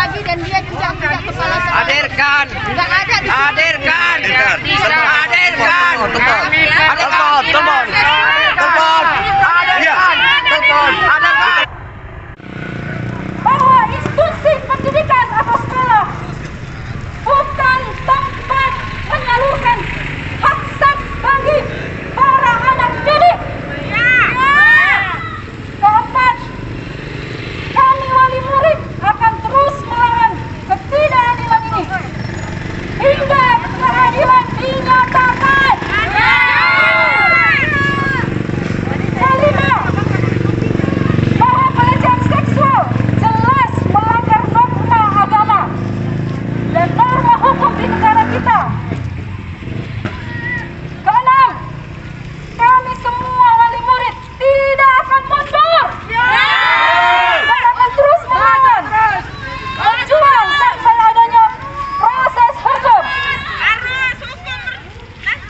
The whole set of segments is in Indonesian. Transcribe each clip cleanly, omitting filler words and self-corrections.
lagi dan dia juga tidak kepala sekolah. Hadirkan. Nggak ada di sini. Hadirkan. Hadirkan. Telepon. Bahwa institusi pendidikan atau sekolah bukan tempat menyalurkan hak bagi para anak didik. Keempat, kami wali murid akan terus melawan ketidakadilan ini hingga keadilan dinyatakan. Kelima, bahwa pelecehan seksual jelas melanggar norma agama dan norma hukum di negara kita. Keenam, kami semua wali murid tidak akan mundur dan akan terus melawan, berjuang sampai adanya proses hukum.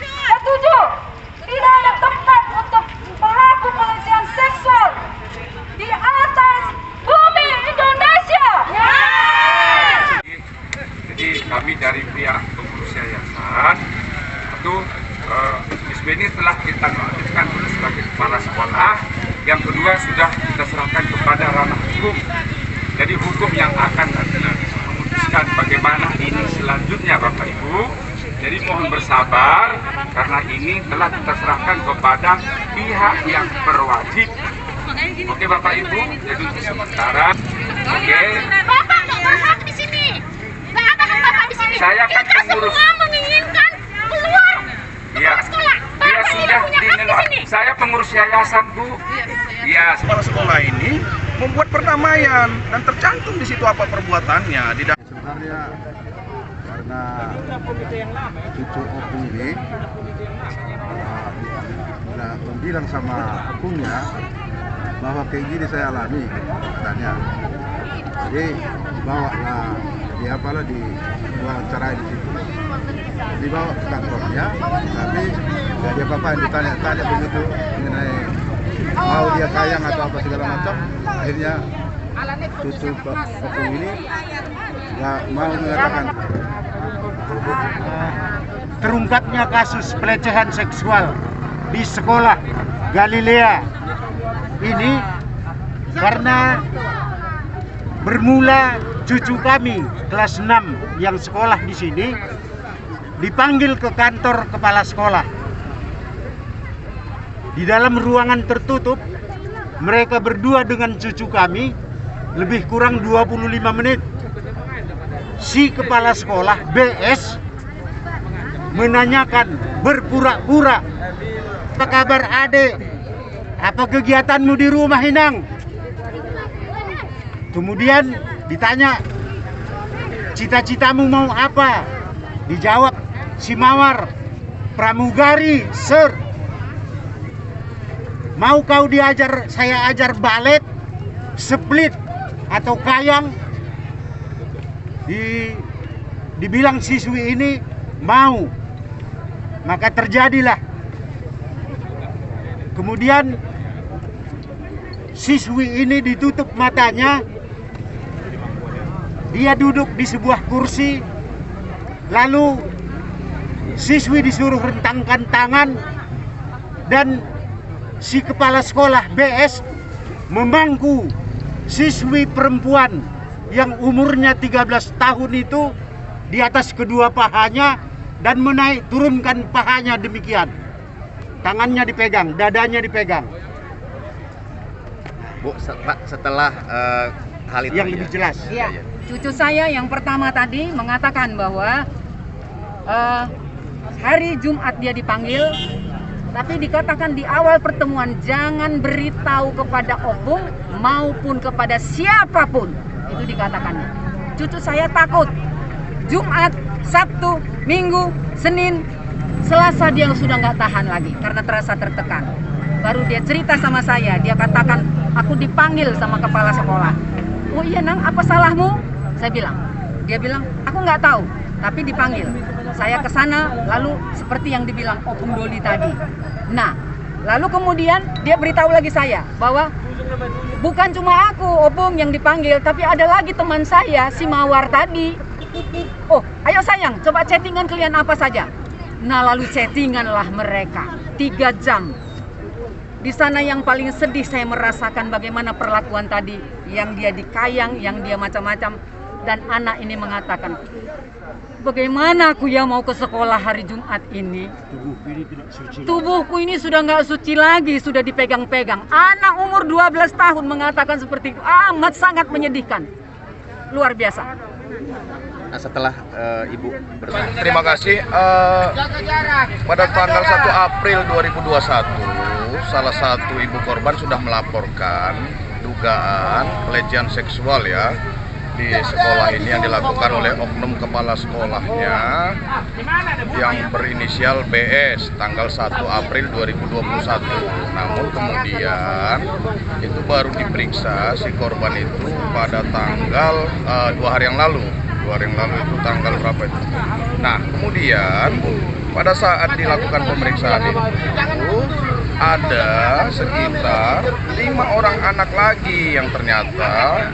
Ketujuh, tidak ada tempat untuk pelaku pelecehan seksual di atas bumi Indonesia. Jadi kami dari pihak pengurus yayasan itu Miss Beni telah kita nonaktifkan sebagai kepala sekolah. Yang kedua sudah kita serahkan kepada ranah hukum. Jadi hukum yang akan memutuskan bagaimana ini selanjutnya Bapak Ibu. Jadi mohon bersabar karena ini telah kita serahkan kepada pihak yang berwajib. Oke Bapak Ibu, jadi untuk sementara. Oke. Bapak nggak berhak di sini. Nggak ada hak Bapak di sini. Saya kan Kita pengurus. semua menginginkan keluar Iya. sekolah. Dia Bapak sudah tidak punya hak di dinilai. sini. Saya pengurus yayasan Bu. Iya. Kepala sekolah ini membuat perdamaian dan tercantum di situ apa perbuatannya. Sebenarnya karena cucu opung ini bilang sama opungnya bahwa kayak gini saya alami katanya. Jadi dibawalah di wawancara di situ, dibawa ke kantornya, tapi nggak ada apa-apa yang ditanya-tanya begitu mengenai mau dia kayang atau apa segala macam. Akhirnya cucu opung ini nggak mau mengatakan. Terungkapnya kasus pelecehan seksual di sekolah Galilea ini karena bermula cucu kami kelas 6 yang sekolah di sini dipanggil ke kantor kepala sekolah. Di dalam ruangan tertutup mereka berdua dengan cucu kami lebih kurang 25 menit. Si kepala sekolah BS menanyakan berpura-pura, apa kabar adek? Apa kegiatanmu di rumah Inang? Kemudian ditanya, cita-citamu mau apa? Dijawab si Mawar, pramugari, sir. Mau kau saya ajar balet, split atau kayang? Dibilang siswi ini mau, maka terjadilah. Kemudian siswi ini ditutup matanya, dia duduk di sebuah kursi, lalu siswi disuruh rentangkan tangan dan si kepala sekolah BS memangku siswi perempuan yang umurnya 13 tahun itu di atas kedua pahanya dan turunkan pahanya demikian. Tangannya dipegang, dadanya dipegang. Bu, setelah hal itu yang lebih jelas. Iya. Cucu saya yang pertama tadi mengatakan bahwa hari Jumat dia dipanggil, tapi dikatakan di awal pertemuan jangan beritahu kepada opung maupun kepada siapapun. Itu dikatakannya. Cucu saya takut. Jumat, Sabtu, Minggu, Senin, Selasa dia sudah nggak tahan lagi karena terasa tertekan. Baru dia cerita sama saya, dia katakan, aku dipanggil sama kepala sekolah. Oh iya Nang, apa salahmu? Saya bilang. Dia bilang, aku nggak tahu, tapi dipanggil. Saya ke sana, lalu seperti yang dibilang Opung Doli tadi. Nah, lalu kemudian dia beritahu lagi saya bahwa Bukan cuma aku, Obung yang dipanggil, tapi ada lagi teman saya, si Mawar tadi. Oh, ayo sayang, coba chattingan kalian apa saja. Nah, lalu chattinganlah mereka 3 jam. Di sana yang paling sedih saya merasakan bagaimana perlakuan tadi, yang dia dikayang, yang dia macam-macam, dan anak ini mengatakan, bagaimana aku ya mau ke sekolah hari Jumat ini? Tubuhku ini sudah nggak suci lagi, sudah dipegang-pegang. Anak umur 12 tahun mengatakan seperti itu, amat sangat menyedihkan. Luar biasa. Nah, setelah Ibu bertanya. Terima kasih. Pada tanggal 1 April 2021, salah satu ibu korban sudah melaporkan dugaan pelecehan seksual ya di sekolah ini yang dilakukan oleh oknum kepala sekolahnya yang berinisial BS tanggal 1 April 2021. Namun kemudian itu baru diperiksa si korban itu pada tanggal 2 hari yang lalu. 2 hari yang lalu itu tanggal berapa itu? Nah, kemudian pada saat dilakukan pemeriksaan itu ada sekitar 5 orang anak lagi yang ternyata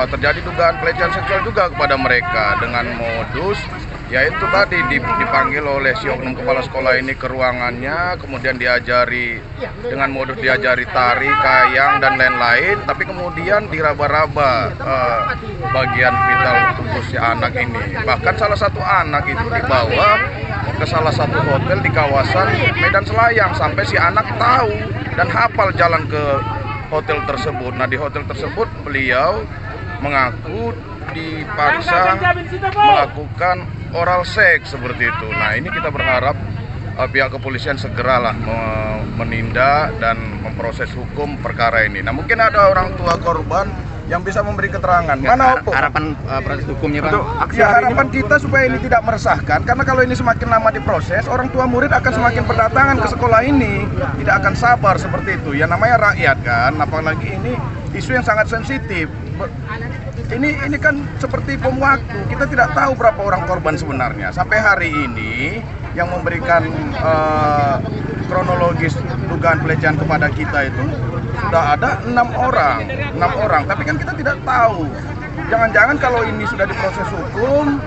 terjadi dugaan pelecehan seksual juga kepada mereka dengan modus yaitu tadi dipanggil oleh si oknum kepala sekolah ini ke ruangannya, kemudian diajari dengan modus diajari tari, kayang dan lain-lain, tapi kemudian diraba-raba bagian vital tubuh si anak ini. Bahkan salah satu anak itu dibawa ke salah satu hotel di kawasan Medan Selayang sampai si anak tahu dan hafal jalan ke hotel tersebut. Nah, di hotel tersebut beliau mengaku dipaksa melakukan oral seks seperti itu. Nah, ini kita berharap pihak kepolisian segeralah menindak dan memproses hukum perkara ini. Nah, mungkin ada orang tua korban yang bisa memberi keterangan. Mana harapan proses hukumnya, Pak? Ya, harapan kita supaya ini tidak meresahkan, karena kalau ini semakin lama diproses, orang tua murid akan semakin berdatangan ke sekolah ini, tidak akan sabar seperti itu. Ya, namanya rakyat kan, apalagi ini isu yang sangat sensitif. Ini kan seperti bom waktu, kita tidak tahu berapa orang korban sebenarnya. Sampai hari ini yang memberikan kronologis dugaan pelecehan kepada kita itu sudah ada 6 orang, tapi kan kita tidak tahu. Jangan-jangan kalau ini sudah diproses hukum,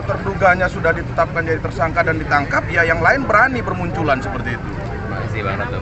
terduganya sudah ditetapkan jadi tersangka dan ditangkap, ya yang lain berani bermunculan seperti itu. Terima kasih, Bang Ratu.